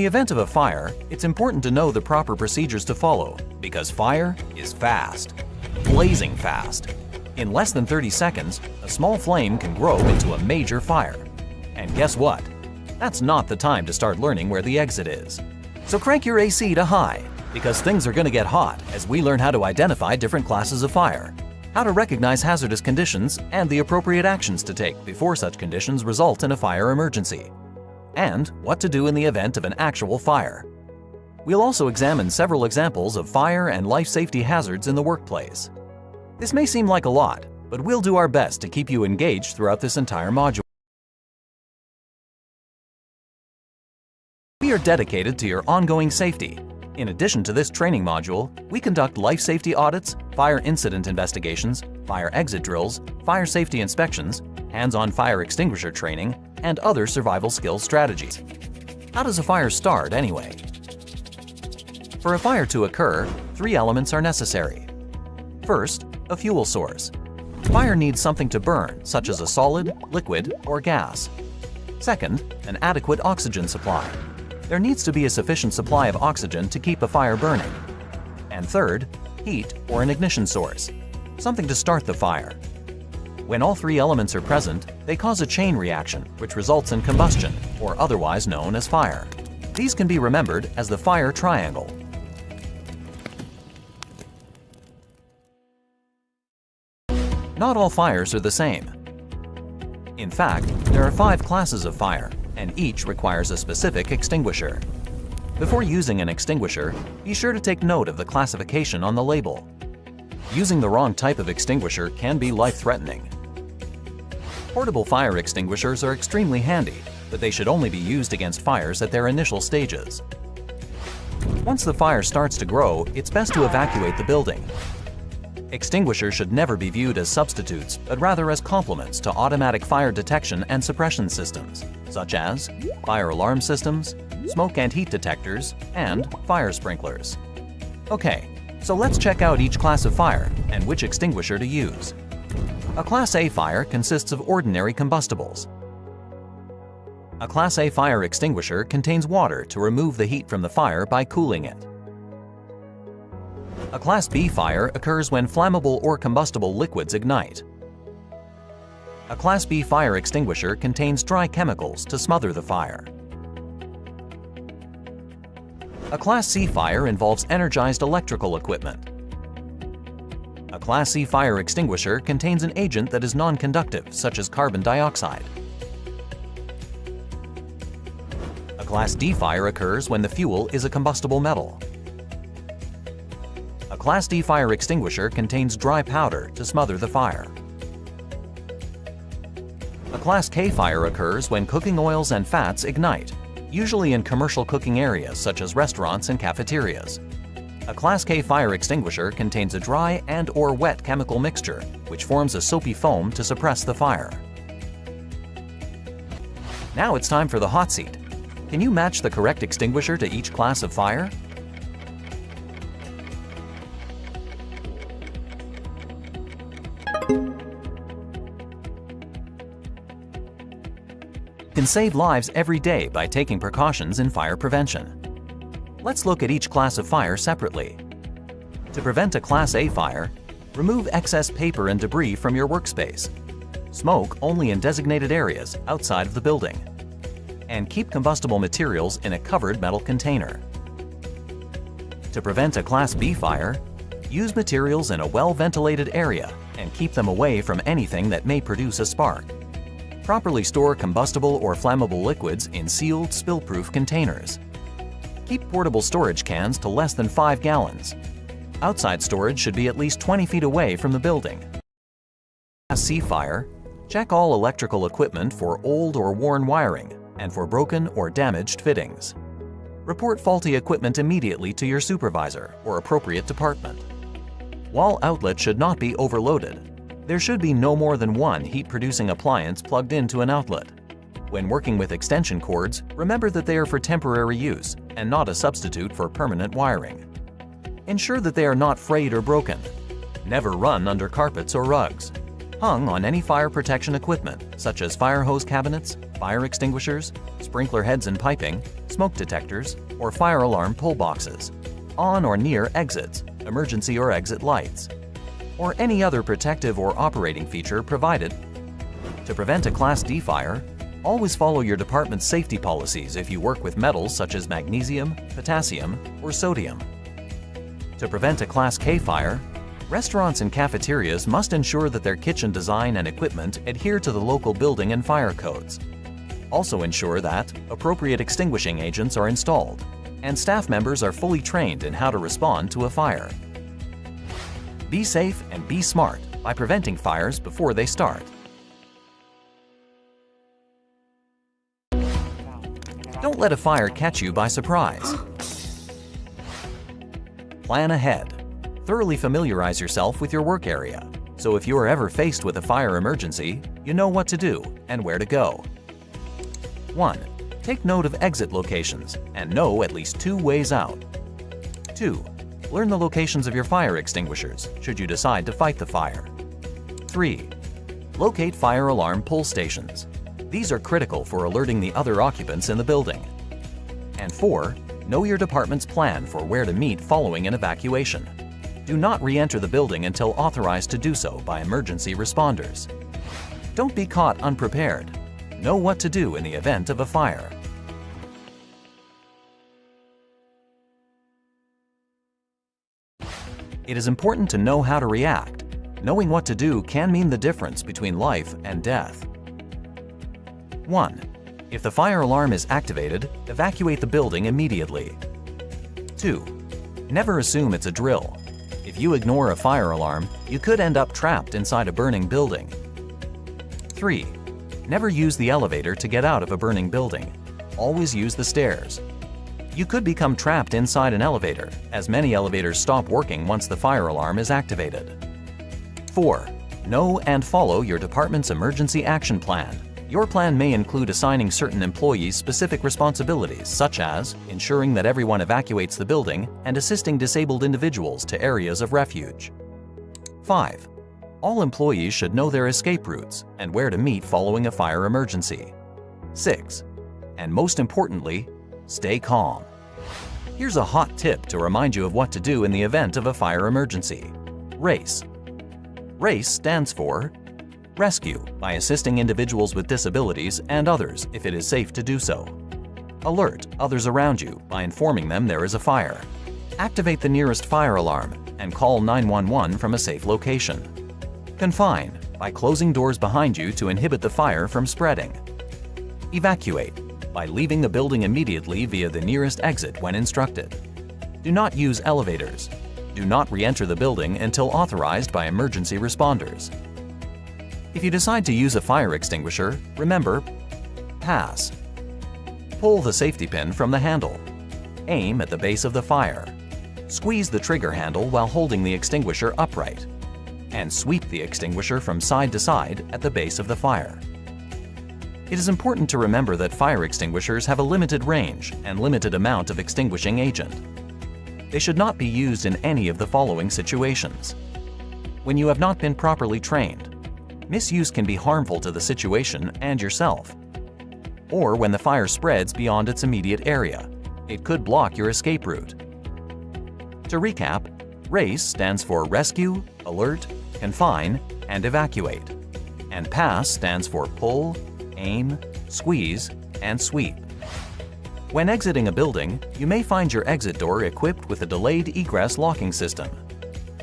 the event of a fire, it's important to know the proper procedures to follow because fire is fast, blazing fast. In less than 30 seconds, a small flame can grow into a major fire. And guess what? That's not the time to start learning where the exit is. So crank your AC to high because things are going to get hot as we learn how to identify different classes of fire, how to recognize hazardous conditions, and the appropriate actions to take before such conditions result in a fire emergency, and what to do in the event of an actual fire. We'll also examine several examples of fire and life safety hazards in the workplace. This may seem like a lot, but we'll do our best to keep you engaged throughout this entire module. We are dedicated to your ongoing safety. In addition to this training module, we conduct life safety audits, fire incident investigations, fire exit drills, fire safety inspections, hands-on fire extinguisher training, and other survival skills strategies. How does a fire start anyway? For a fire to occur, 3 elements are necessary. First, a fuel source. Fire needs something to burn, such as a solid, liquid, or gas. Second, an adequate oxygen supply. There needs to be a sufficient supply of oxygen to keep a fire burning. And third, heat or an ignition source, something to start the fire. When all 3 elements are present, they cause a chain reaction, which results in combustion, or otherwise known as fire. These can be remembered as the fire triangle. Not all fires are the same. In fact, there are 5 classes of fire, and each requires a specific extinguisher. Before using an extinguisher, be sure to take note of the classification on the label. Using the wrong type of extinguisher can be life-threatening. Portable fire extinguishers are extremely handy, but they should only be used against fires at their initial stages. Once the fire starts to grow, it's best to evacuate the building. Extinguishers should never be viewed as substitutes, but rather as complements to automatic fire detection and suppression systems, such as fire alarm systems, smoke and heat detectors, and fire sprinklers. Okay, so let's check out each class of fire and which extinguisher to use. A Class A fire consists of ordinary combustibles. A Class A fire extinguisher contains water to remove the heat from the fire by cooling it. A Class B fire occurs when flammable or combustible liquids ignite. A Class B fire extinguisher contains dry chemicals to smother the fire. A Class C fire involves energized electrical equipment. A Class C fire extinguisher contains an agent that is non-conductive, such as carbon dioxide. A Class D fire occurs when the fuel is a combustible metal. A Class D fire extinguisher contains dry powder to smother the fire. A Class K fire occurs when cooking oils and fats ignite, usually in commercial cooking areas such as restaurants and cafeterias. A Class K fire extinguisher contains a dry and/or wet chemical mixture, which forms a soapy foam to suppress the fire. Now it's time for the hot seat. Can you match the correct extinguisher to each class of fire? Can save lives every day by taking precautions in fire prevention. Let's look at each class of fire separately. To prevent a Class A fire, remove excess paper and debris from your workspace. Smoke only in designated areas outside of the building. And keep combustible materials in a covered metal container. To prevent a Class B fire, use materials in a well-ventilated area and keep them away from anything that may produce a spark. Properly store combustible or flammable liquids in sealed, spill-proof containers. Keep portable storage cans to less than 5 gallons. Outside storage should be at least 20 feet away from the building. Class C fire, check all electrical equipment for old or worn wiring and for broken or damaged fittings. Report faulty equipment immediately to your supervisor or appropriate department. Wall outlets should not be overloaded. There should be no more than one heat-producing appliance plugged into an outlet. When working with extension cords, remember that they are for temporary use and not a substitute for permanent wiring. Ensure that they are not frayed or broken. Never run under carpets or rugs. Hung on any fire protection equipment, such as fire hose cabinets, fire extinguishers, sprinkler heads and piping, smoke detectors, or fire alarm pull boxes, on or near exits, emergency or exit lights, or any other protective or operating feature provided. To prevent a Class D fire, always follow your department's safety policies if you work with metals such as magnesium, potassium, or sodium. To prevent a Class K fire, restaurants and cafeterias must ensure that their kitchen design and equipment adhere to the local building and fire codes. Also ensure that appropriate extinguishing agents are installed and staff members are fully trained in how to respond to a fire. Be safe and be smart by preventing fires before they start. Don't let a fire catch you by surprise. Plan ahead. Thoroughly familiarize yourself with your work area, so if you are ever faced with a fire emergency, you know what to do and where to go. 1. Take note of exit locations and know at least 2 ways out. 2. Learn the locations of your fire extinguishers should you decide to fight the fire. 3. Locate fire alarm pull stations. These are critical for alerting the other occupants in the building. And 4. Know your department's plan for where to meet following an evacuation. Do not re-enter the building until authorized to do so by emergency responders. Don't be caught unprepared. Know what to do in the event of a fire. It is important to know how to react. Knowing what to do can mean the difference between life and death. 1. If the fire alarm is activated, evacuate the building immediately. 2. Never assume it's a drill. If you ignore a fire alarm, you could end up trapped inside a burning building. 3. Never use the elevator to get out of a burning building. Always use the stairs. You could become trapped inside an elevator, as many elevators stop working once the fire alarm is activated. 4. Know and follow your department's emergency action plan. Your plan may include assigning certain employees specific responsibilities, such as ensuring that everyone evacuates the building and assisting disabled individuals to areas of refuge. 5. All employees should know their escape routes and where to meet following a fire emergency. 6. And most importantly, stay calm. Here's a hot tip to remind you of what to do in the event of a fire emergency. RACE. RACE stands for Rescue, by assisting individuals with disabilities and others if it is safe to do so. Alert others around you by informing them there is a fire. Activate the nearest fire alarm and call 911 from a safe location. Confine, by closing doors behind you to inhibit the fire from spreading. Evacuate, by leaving the building immediately via the nearest exit when instructed. Do not use elevators. Do not re-enter the building until authorized by emergency responders. If you decide to use a fire extinguisher, remember, pass. Pull the safety pin from the handle. Aim at the base of the fire. Squeeze the trigger handle while holding the extinguisher upright. And sweep the extinguisher from side to side at the base of the fire. It is important to remember that fire extinguishers have a limited range and limited amount of extinguishing agent. They should not be used in any of the following situations. When you have not been properly trained, misuse can be harmful to the situation and yourself. Or when the fire spreads beyond its immediate area, it could block your escape route. To recap, RACE stands for Rescue, Alert, Confine, and Evacuate. And PASS stands for Pull, Aim, Squeeze, and Sweep. When exiting a building, you may find your exit door equipped with a delayed egress locking system.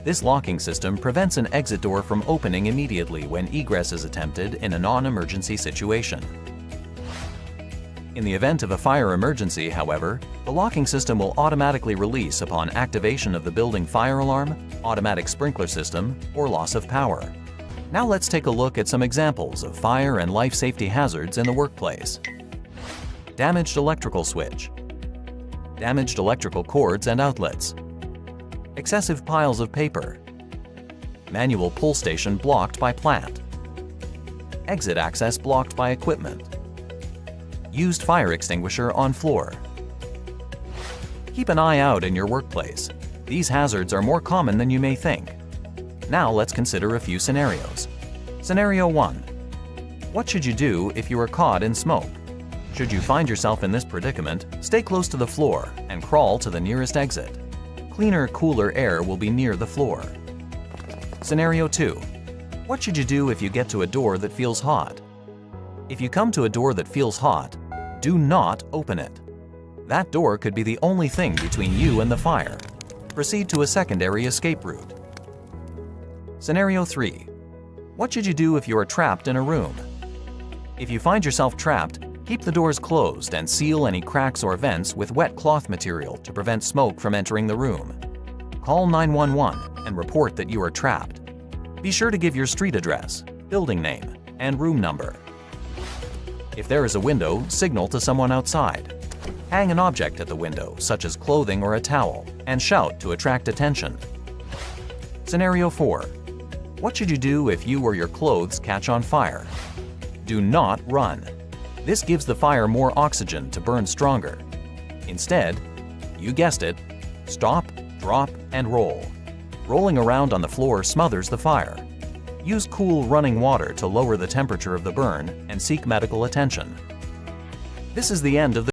This locking system prevents an exit door from opening immediately when egress is attempted in a non-emergency situation. In the event of a fire emergency, however, the locking system will automatically release upon activation of the building fire alarm, automatic sprinkler system, or loss of power. Now let's take a look at some examples of fire and life safety hazards in the workplace. Damaged electrical switch. Damaged electrical cords and outlets. Excessive piles of paper. Manual pull station blocked by plant. Exit access blocked by equipment. Used fire extinguisher on floor. Keep an eye out in your workplace. These hazards are more common than you may think. Now let's consider a few scenarios. Scenario 1. What should you do if you are caught in smoke? Should you find yourself in this predicament, stay close to the floor and crawl to the nearest exit. Cleaner, cooler air will be near the floor. Scenario 2. What should you do if you get to a door that feels hot? If you come to a door that feels hot, do not open it. That door could be the only thing between you and the fire. Proceed to a secondary escape route. Scenario 3. What should you do if you are trapped in a room? If you find yourself trapped, keep the doors closed and seal any cracks or vents with wet cloth material to prevent smoke from entering the room. Call 911 and report that you are trapped. Be sure to give your street address, building name, and room number. If there is a window, signal to someone outside. Hang an object at the window, such as clothing or a towel, and shout to attract attention. Scenario 4. What should you do if you or your clothes catch on fire? Do not run. This gives the fire more oxygen to burn stronger. Instead, you guessed it, stop, drop, and roll. Rolling around on the floor smothers the fire. Use cool running water to lower the temperature of the burn and seek medical attention. This is the end of the